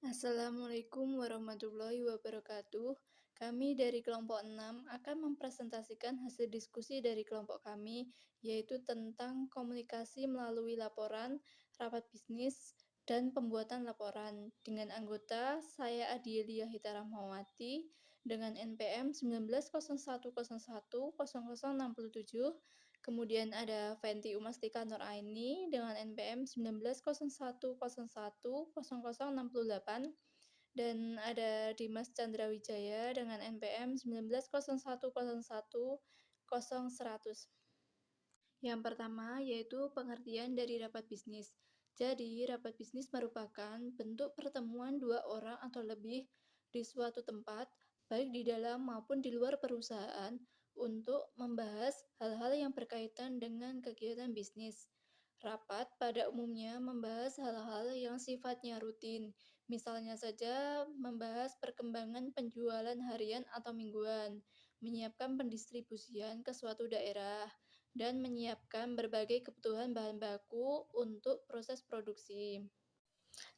Assalamualaikum warahmatullahi wabarakatuh. Kami dari kelompok 6 akan mempresentasikan hasil diskusi dari kelompok kami, yaitu tentang komunikasi melalui laporan, rapat bisnis, dan pembuatan laporan. Dengan anggota, saya Adielia Hita Rahmawati dengan NPM 1901010067. Kemudian ada Fenty Umastika Nuraini dengan NPM 1901010068 dan ada Dimas Chandra Wijaya dengan NPM 1901010100. Yang pertama yaitu pengertian dari rapat bisnis. Jadi, rapat bisnis merupakan bentuk pertemuan dua orang atau lebih di suatu tempat, baik di dalam maupun di luar perusahaan, untuk membahas hal-hal yang berkaitan dengan kegiatan bisnis. Rapat pada umumnya membahas hal-hal yang sifatnya rutin, misalnya saja membahas perkembangan penjualan harian atau mingguan, menyiapkan pendistribusian ke suatu daerah, dan menyiapkan berbagai kebutuhan bahan baku untuk proses produksi.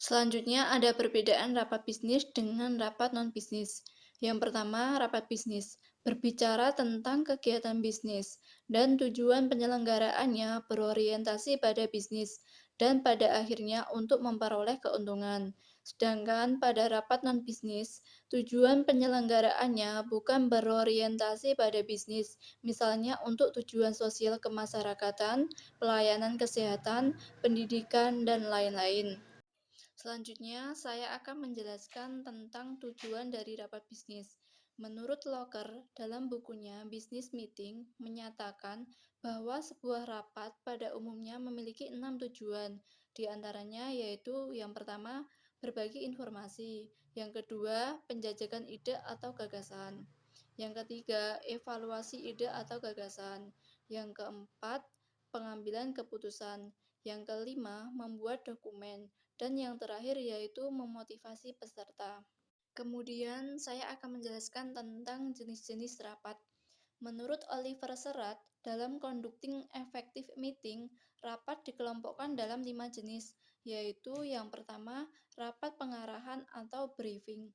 Selanjutnya ada perbedaan rapat bisnis dengan rapat non-bisnis. Yang pertama, rapat bisnis berbicara tentang kegiatan bisnis dan tujuan penyelenggaraannya berorientasi pada bisnis dan pada akhirnya untuk memperoleh keuntungan. Sedangkan pada rapat non-bisnis, tujuan penyelenggaraannya bukan berorientasi pada bisnis, misalnya untuk tujuan sosial kemasyarakatan, pelayanan kesehatan, pendidikan, dan lain-lain. Selanjutnya, saya akan menjelaskan tentang tujuan dari rapat bisnis. Menurut Locker, dalam bukunya Business Meeting, menyatakan bahwa sebuah rapat pada umumnya memiliki 6 tujuan. Di antaranya yaitu yang pertama, berbagi informasi. Yang kedua, penjajakan ide atau gagasan. Yang ketiga, evaluasi ide atau gagasan. Yang keempat, pengambilan keputusan. Yang kelima, membuat dokumen. Dan yang terakhir yaitu memotivasi peserta. Kemudian saya akan menjelaskan tentang jenis-jenis rapat. Menurut Oliver Serat, dalam conducting effective meeting, rapat dikelompokkan dalam 5 jenis, yaitu yang pertama, rapat pengarahan atau briefing.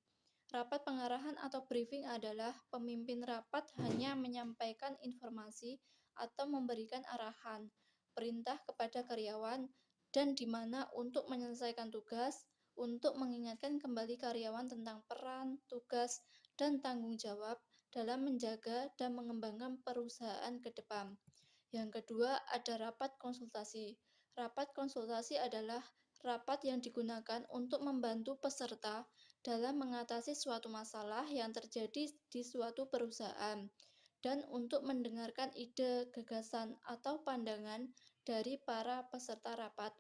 Rapat pengarahan atau briefing adalah pemimpin rapat hanya menyampaikan informasi atau memberikan arahan, perintah kepada karyawan, dan di mana untuk menyelesaikan tugas, untuk mengingatkan kembali karyawan tentang peran, tugas, dan tanggung jawab dalam menjaga dan mengembangkan perusahaan ke depan. Yang kedua, ada rapat konsultasi. Rapat konsultasi adalah rapat yang digunakan untuk membantu peserta dalam mengatasi suatu masalah yang terjadi di suatu perusahaan dan untuk mendengarkan ide, gagasan, atau pandangan dari para peserta rapat.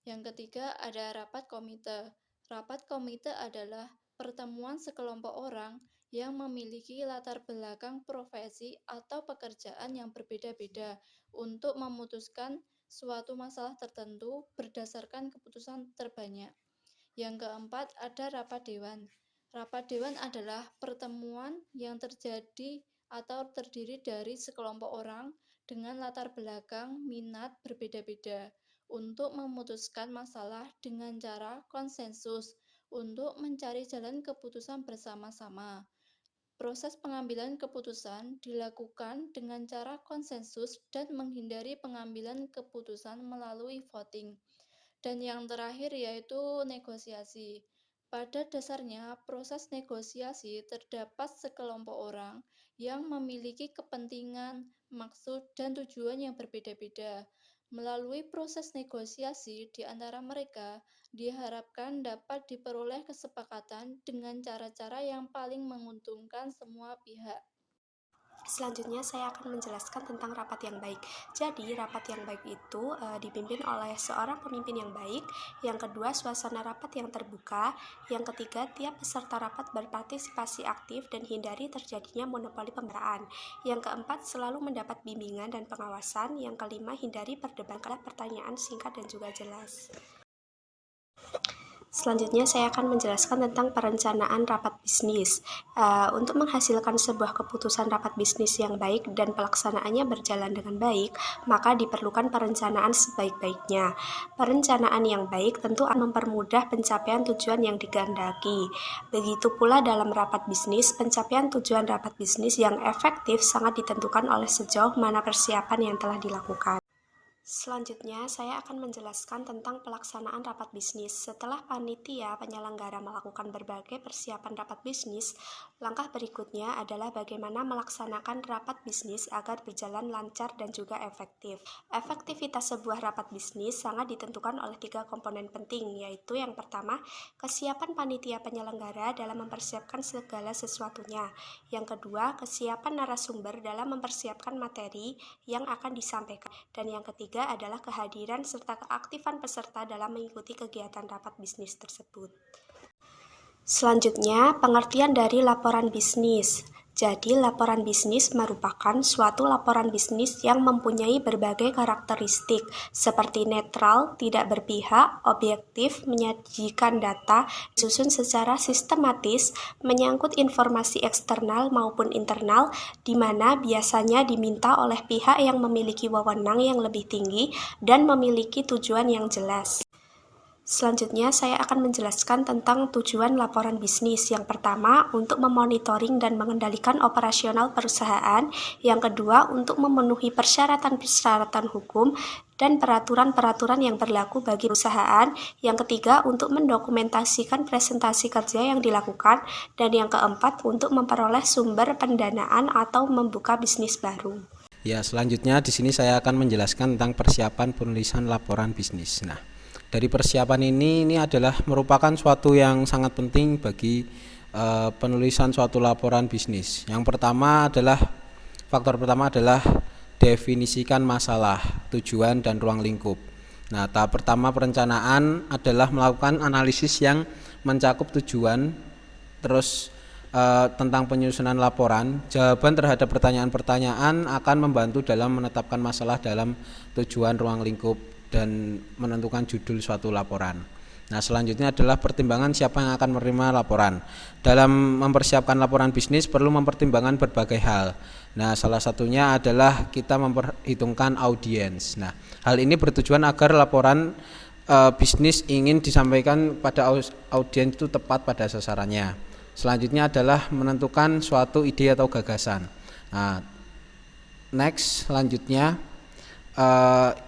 Yang ketiga, ada rapat komite. Rapat komite adalah pertemuan sekelompok orang yang memiliki latar belakang profesi atau pekerjaan yang berbeda-beda untuk memutuskan suatu masalah tertentu berdasarkan keputusan terbanyak. Yang keempat, ada rapat dewan. Rapat dewan adalah pertemuan yang terjadi atau terdiri dari sekelompok orang dengan latar belakang minat berbeda-beda untuk memutuskan masalah dengan cara konsensus untuk mencari jalan keputusan bersama-sama. Proses pengambilan keputusan dilakukan dengan cara konsensus dan menghindari pengambilan keputusan melalui voting. Dan yang terakhir yaitu negosiasi. Pada dasarnya, proses negosiasi terdapat sekelompok orang yang memiliki kepentingan, maksud, dan tujuan yang berbeda-beda. Melalui proses negosiasi di antara mereka, diharapkan dapat diperoleh kesepakatan dengan cara-cara yang paling menguntungkan semua pihak. Selanjutnya saya akan menjelaskan tentang rapat yang baik. Jadi rapat yang baik itu dipimpin oleh seorang pemimpin yang baik. Yang kedua, suasana rapat yang terbuka. Yang ketiga, tiap peserta rapat berpartisipasi aktif dan hindari terjadinya monopoli pembicaraan. Yang keempat, selalu mendapat bimbingan dan pengawasan. Yang kelima, hindari perdebatan, pertanyaan singkat dan juga jelas. Selanjutnya saya akan menjelaskan tentang perencanaan rapat bisnis. Untuk menghasilkan sebuah keputusan rapat bisnis yang baik dan pelaksanaannya berjalan dengan baik, maka diperlukan perencanaan sebaik-baiknya. Perencanaan yang baik tentu akan mempermudah pencapaian tujuan yang dikehendaki. Begitu pula dalam rapat bisnis, pencapaian tujuan rapat bisnis yang efektif sangat ditentukan oleh sejauh mana persiapan yang telah dilakukan. Selanjutnya, saya akan menjelaskan tentang pelaksanaan rapat bisnis. Setelah panitia penyelenggara melakukan berbagai persiapan rapat bisnis, langkah berikutnya adalah bagaimana melaksanakan rapat bisnis agar berjalan lancar dan juga efektif. Efektivitas sebuah rapat bisnis sangat ditentukan oleh 3 komponen penting, yaitu yang pertama, kesiapan panitia penyelenggara dalam mempersiapkan segala sesuatunya. Yang kedua, kesiapan narasumber dalam mempersiapkan materi yang akan disampaikan. Dan yang ketiga adalah kehadiran serta keaktifan peserta dalam mengikuti kegiatan rapat bisnis tersebut. Selanjutnya, pengertian dari laporan bisnis. Jadi, laporan bisnis merupakan suatu laporan bisnis yang mempunyai berbagai karakteristik seperti netral, tidak berpihak, objektif, menyajikan data, disusun secara sistematis, menyangkut informasi eksternal maupun internal, di mana biasanya diminta oleh pihak yang memiliki wewenang yang lebih tinggi dan memiliki tujuan yang jelas. Selanjutnya, saya akan menjelaskan tentang tujuan laporan bisnis. Yang pertama, untuk memonitoring dan mengendalikan operasional perusahaan. Yang kedua, untuk memenuhi persyaratan-persyaratan hukum dan peraturan-peraturan yang berlaku bagi perusahaan. Yang ketiga, untuk mendokumentasikan presentasi kerja yang dilakukan. Dan yang keempat, untuk memperoleh sumber pendanaan atau membuka bisnis baru. Ya, selanjutnya di sini saya akan menjelaskan tentang persiapan penulisan laporan bisnis. Nah, dari persiapan ini adalah merupakan suatu yang sangat penting bagi penulisan suatu laporan bisnis. Faktor pertama adalah definisikan masalah, tujuan, dan ruang lingkup. Nah, tahap pertama perencanaan adalah melakukan analisis yang mencakup tujuan, terus tentang penyusunan laporan. Jawaban terhadap pertanyaan-pertanyaan akan membantu dalam menetapkan masalah dalam tujuan, ruang lingkup, dan menentukan judul suatu laporan. Nah, selanjutnya adalah pertimbangan siapa yang akan menerima laporan. Dalam mempersiapkan laporan bisnis perlu mempertimbangkan berbagai hal. Nah, salah satunya adalah kita memperhitungkan audiens. Nah, hal ini bertujuan agar laporan bisnis ingin disampaikan pada audiens itu tepat pada sasarannya. Selanjutnya adalah menentukan suatu ide atau gagasan. Nah, selanjutnya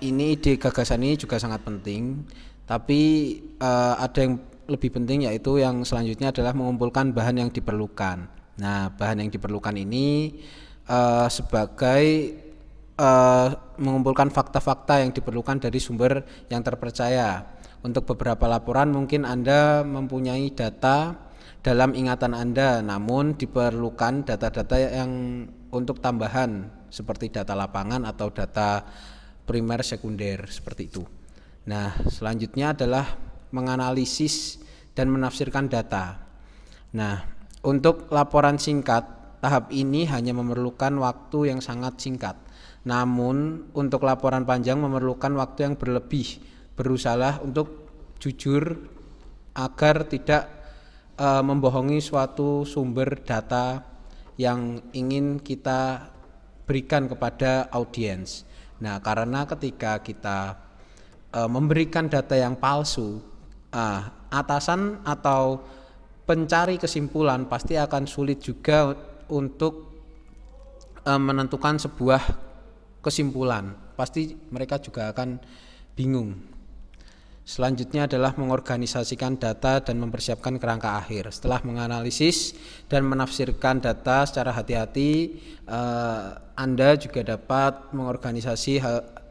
ini ide gagasan ini juga sangat penting, tapi ada yang lebih penting, yaitu yang selanjutnya adalah mengumpulkan bahan yang diperlukan. Nah, bahan yang diperlukan ini sebagai mengumpulkan fakta-fakta yang diperlukan dari sumber yang terpercaya. Untuk beberapa laporan mungkin Anda mempunyai data dalam ingatan Anda, namun diperlukan data-data yang untuk tambahan seperti data lapangan atau data primer, sekunder, seperti itu. Nah, selanjutnya adalah menganalisis dan menafsirkan data. Nah, untuk laporan singkat, tahap ini hanya memerlukan waktu yang sangat singkat. Namun, untuk laporan panjang memerlukan waktu yang berlebih. Berusahalah untuk jujur agar tidak membohongi suatu sumber data yang ingin kita berikan kepada audiens. Nah, karena ketika kita memberikan data yang palsu, atasan atau pencari kesimpulan pasti akan sulit juga untuk menentukan sebuah kesimpulan. Pasti mereka juga akan bingung. Selanjutnya adalah mengorganisasikan data dan mempersiapkan kerangka akhir. Setelah menganalisis dan menafsirkan data secara hati-hati, Anda juga dapat mengorganisasi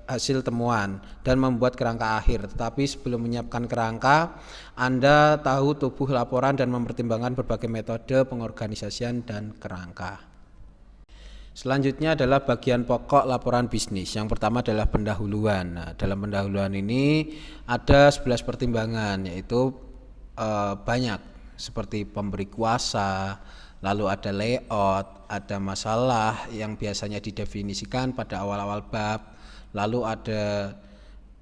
hasil temuan dan membuat kerangka akhir. Tetapi sebelum menyiapkan kerangka, Anda tahu tubuh laporan dan mempertimbangkan berbagai metode pengorganisasian dan kerangka. Selanjutnya adalah bagian pokok laporan bisnis. Yang pertama adalah pendahuluan. Nah, dalam pendahuluan ini ada 11 pertimbangan, yaitu banyak, seperti pemberi kuasa, lalu ada layout, ada masalah yang biasanya didefinisikan pada awal-awal bab, lalu ada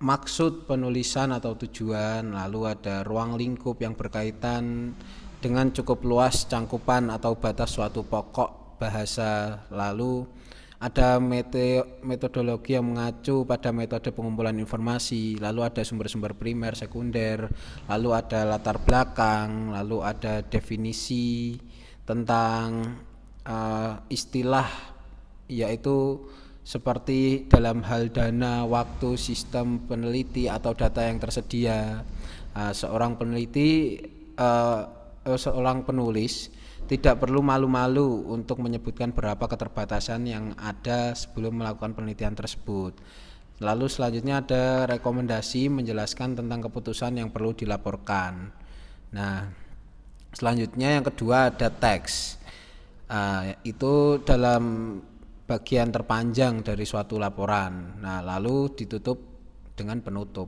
maksud penulisan atau tujuan, lalu ada ruang lingkup yang berkaitan dengan cukup luas cangkupan atau batas suatu pokok bahasa, lalu ada metodologi yang mengacu pada metode pengumpulan informasi, lalu ada sumber-sumber primer, sekunder, lalu ada latar belakang, lalu ada definisi tentang istilah, yaitu seperti dalam hal dana, waktu, sistem peneliti atau data yang tersedia. Seorang penulis tidak perlu malu-malu untuk menyebutkan berapa keterbatasan yang ada sebelum melakukan penelitian tersebut. Lalu selanjutnya ada rekomendasi menjelaskan tentang keputusan yang perlu dilaporkan. Nah, selanjutnya yang kedua ada teks. Itu dalam bagian terpanjang dari suatu laporan. Nah, lalu ditutup dengan penutup.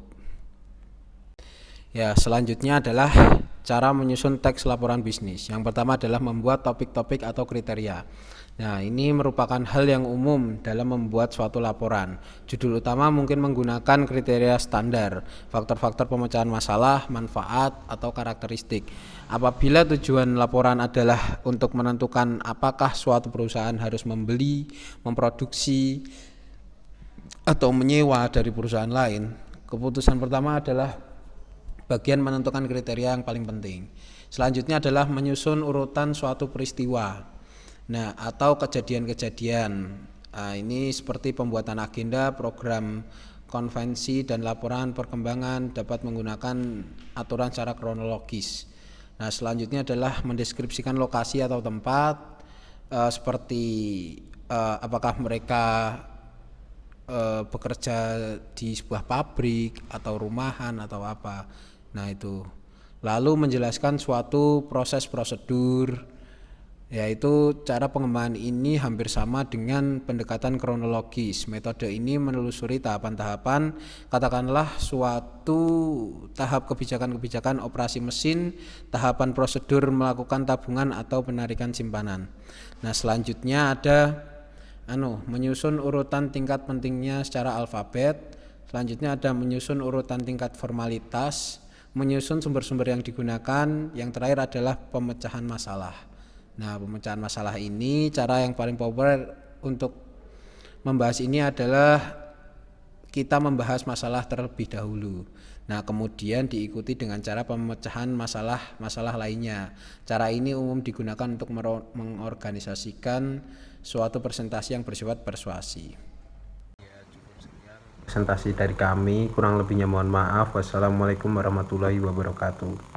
Ya, selanjutnya adalah cara menyusun teks laporan bisnis. Yang pertama adalah membuat topik-topik atau kriteria. Nah, ini merupakan hal yang umum dalam membuat suatu laporan. Judul utama mungkin menggunakan kriteria standar, faktor-faktor pemecahan masalah, manfaat, atau karakteristik. Apabila tujuan laporan adalah untuk menentukan apakah suatu perusahaan harus membeli, memproduksi, atau menyewa dari perusahaan lain, keputusan pertama adalah bagian menentukan kriteria yang paling penting. Selanjutnya adalah menyusun urutan suatu peristiwa, nah, atau kejadian-kejadian. Ini seperti pembuatan agenda, program, konvensi, dan laporan perkembangan dapat menggunakan aturan secara kronologis. Nah, selanjutnya adalah mendeskripsikan lokasi atau tempat, seperti apakah mereka bekerja di sebuah pabrik atau rumahan atau apa. Nah, itu. Lalu menjelaskan suatu proses prosedur, yaitu cara pengembangan ini hampir sama dengan pendekatan kronologis. Metode ini menelusuri tahapan-tahapan, katakanlah suatu tahap kebijakan-kebijakan operasi mesin, tahapan prosedur melakukan tabungan atau penarikan simpanan. Nah, selanjutnya ada menyusun urutan tingkat pentingnya secara alfabet. Selanjutnya ada menyusun urutan tingkat formalitas, menyusun sumber-sumber yang digunakan. Yang terakhir adalah pemecahan masalah. Nah, pemecahan masalah ini cara yang paling populer untuk membahas ini adalah kita membahas masalah terlebih dahulu. Nah, kemudian diikuti dengan cara pemecahan masalah lainnya. Cara ini umum digunakan untuk mengorganisasikan suatu presentasi yang bersifat persuasi. Presentasi dari kami, kurang lebihnya mohon maaf. Wassalamualaikum warahmatullahi wabarakatuh.